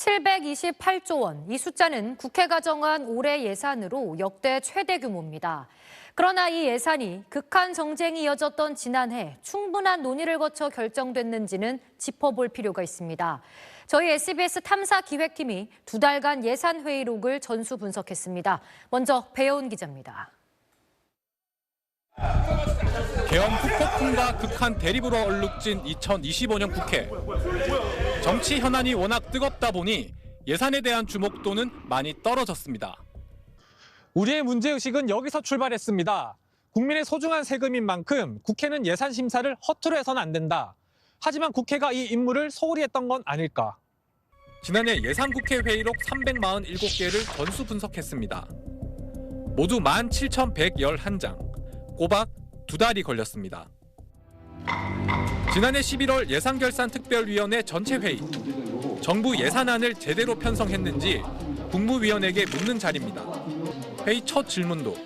728조 원. 이 숫자는 국회가 정한 올해 예산으로 역대 최대 규모입니다. 그러나 이 예산이 극한 정쟁이 이어졌던 지난해 충분한 논의를 거쳐 결정됐는지는 짚어볼 필요가 있습니다. 저희 SBS 탐사기획팀이 2달간 예산 회의록을 전수 분석했습니다. 먼저 배혜온 기자입니다. 계엄 후폭풍과 극한 대립으로 얼룩진 2025년 국회. 정치 현안이 워낙 뜨겁다 보니 예산에 대한 주목도는 많이 떨어졌습니다. 우리의 문제의식은 여기서 출발했습니다. 국민의 소중한 세금인 만큼 국회는 예산 심사를 허투루 해서는 안 된다. 하지만 국회가 이 임무를 소홀히 했던 건 아닐까. 지난해 예산국회 회의록 347개를 전수 분석했습니다. 모두 17,111장, 꼬박 2달이 걸렸습니다. 지난해 11월 예산결산특별위원회 전체 회의. 정부 예산안을 제대로 편성했는지 국무위원에게 묻는 자리입니다. 회의 첫 질문도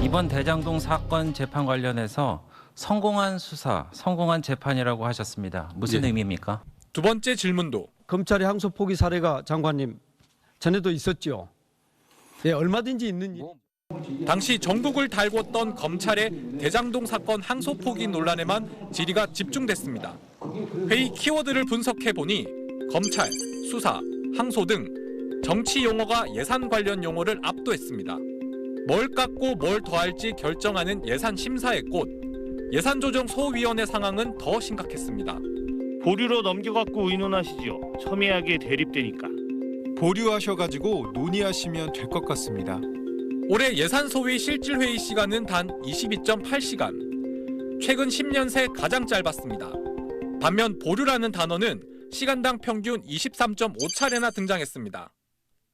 이번 대장동 사건 재판 관련해서 성공한 수사, 성공한 재판이라고 하셨습니다. 무슨 의미입니까? 두 번째 질문도 검찰의 항소 포기 사례가 장관님 전에도 있었죠. 예, 얼마든지 있는 일. 당시 전국을 달궜던 검찰의 대장동 사건 항소 포기 논란에만 질의가 집중됐습니다. 회의 키워드를 분석해보니 검찰, 수사, 항소 등 정치 용어가 예산 관련 용어를 압도했습니다. 뭘 깎고 뭘 더할지 결정하는 예산 심사의 꽃, 예산조정소위원회 상황은 더 심각했습니다. 보류로 넘겨갖고 의논하시죠. 첨예하게 대립되니까. 보류하셔가지고 논의하시면 될 것 같습니다. 올해 예산소위 실질회의 시간은 단 22.8시간. 최근 10년 새 가장 짧았습니다. 반면 보류라는 단어는 시간당 평균 23.5차례나 등장했습니다.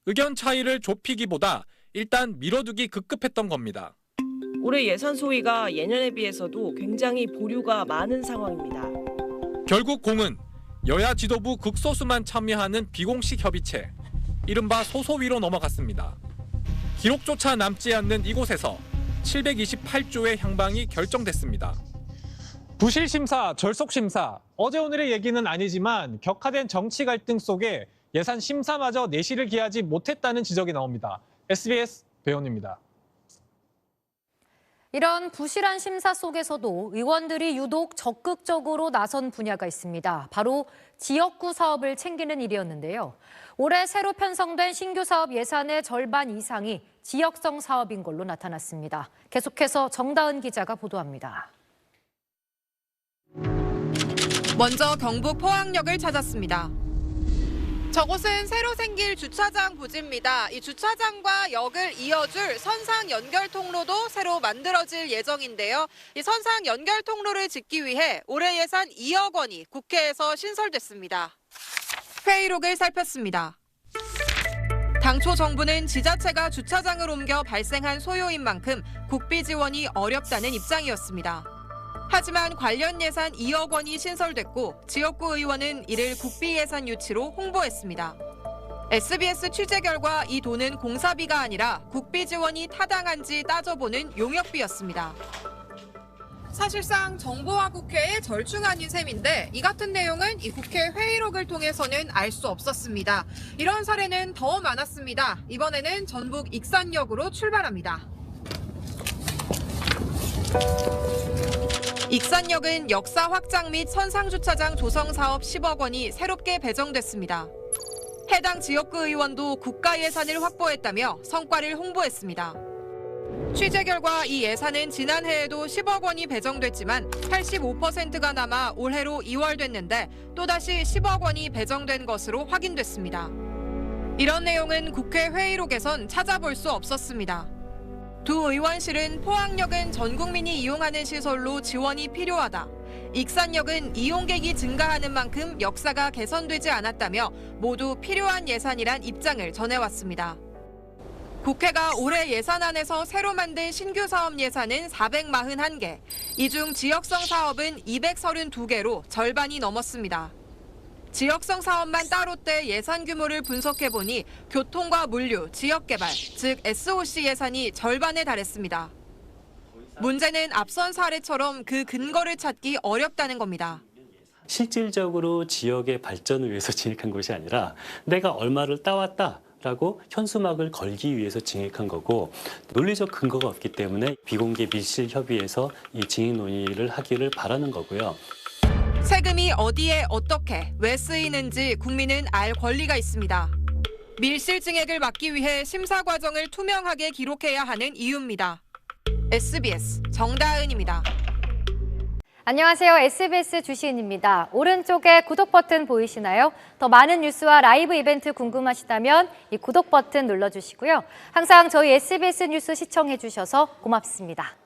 의견 차이를 좁히기보다 일단 미뤄두기 급급했던 겁니다. 올해 예산 소위가 예년에 비해서도 굉장히 보류가 많은 상황입니다. 결국 공은 여야 지도부 극소수만 참여하는 비공식 협의체, 이른바 소소위로 넘어갔습니다. 기록조차 남지 않는 이곳에서 728조의 향방이 결정됐습니다. 부실심사, 절속심사. 어제 오늘의 얘기는 아니지만 격화된 정치 갈등 속에 예산 심사마저 내실을 기하지 못했다는 지적이 나옵니다. SBS 배현입니다. 이런 부실한 심사 속에서도 의원들이 유독 적극적으로 나선 분야가 있습니다. 바로 지역구 사업을 챙기는 일이었는데요. 올해 새로 편성된 신규 사업 예산의 절반 이상이 지역성 사업인 걸로 나타났습니다. 계속해서 정다은 기자가 보도합니다. 먼저 경북 포항역을 찾았습니다. 저곳은 새로 생길 주차장 부지입니다. 이 주차장과 역을 이어줄 선상 연결 통로도 새로 만들어질 예정인데요. 이 선상 연결 통로를 짓기 위해 올해 예산 2억 원이 국회에서 신설됐습니다. 회의록을 살폈습니다. 당초 정부는 지자체가 주차장을 옮겨 발생한 소요인 만큼 국비 지원이 어렵다는 입장이었습니다. 하지만 관련 예산 2억 원이 신설됐고 지역구 의원은 이를 국비 예산 유치로 홍보했습니다. SBS 취재 결과 이 돈은 공사비가 아니라 국비 지원이 타당한지 따져보는 용역비였습니다. 사실상 정부와 국회의 절충안인 셈인데 이 같은 내용은 이 국회 회의록을 통해서는 알 수 없었습니다. 이런 사례는 더 많았습니다. 이번에는 전북 익산역으로 출발합니다. 익산역은 역사 확장 및 선상주차장 조성 사업 10억 원이 새롭게 배정됐습니다. 해당 지역구 의원도 국가 예산을 확보했다며 성과를 홍보했습니다. 취재 결과 이 예산은 지난해에도 10억 원이 배정됐지만 85%가 남아 올해로 이월됐는데 또다시 10억 원이 배정된 것으로 확인됐습니다. 이런 내용은 국회 회의록에선 찾아볼 수 없었습니다. 두 의원실은 포항역은 전 국민이 이용하는 시설로 지원이 필요하다. 익산역은 이용객이 증가하는 만큼 역사가 개선되지 않았다며 모두 필요한 예산이란 입장을 전해왔습니다. 국회가 올해 예산안에서 새로 만든 신규 사업 예산은 441개, 이 중 지역성 사업은 232개로 절반이 넘었습니다. 지역성 사업만 따로 떼 예산 규모를 분석해보니 교통과 물류, 지역개발, 즉 SOC 예산이 절반에 달했습니다. 문제는 앞선 사례처럼 그 근거를 찾기 어렵다는 겁니다. 실질적으로 지역의 발전을 위해서 증액한 것이 아니라 내가 얼마를 따왔다라고 현수막을 걸기 위해서 증액한 거고 논리적 근거가 없기 때문에 비공개 밀실 협의에서 이 증액 논의를 하기를 바라는 거고요. 세금이 어디에 어떻게 왜 쓰이는지 국민은 알 권리가 있습니다. 밀실 증액을 막기 위해 심사 과정을 투명하게 기록해야 하는 이유입니다. SBS 정다은입니다. 안녕하세요. SBS 주시은입니다. 오른쪽에 구독 버튼 보이시나요? 더 많은 뉴스와 라이브 이벤트 궁금하시다면 이 구독 버튼 눌러주시고요. 항상 저희 SBS 뉴스 시청해 주셔서 고맙습니다.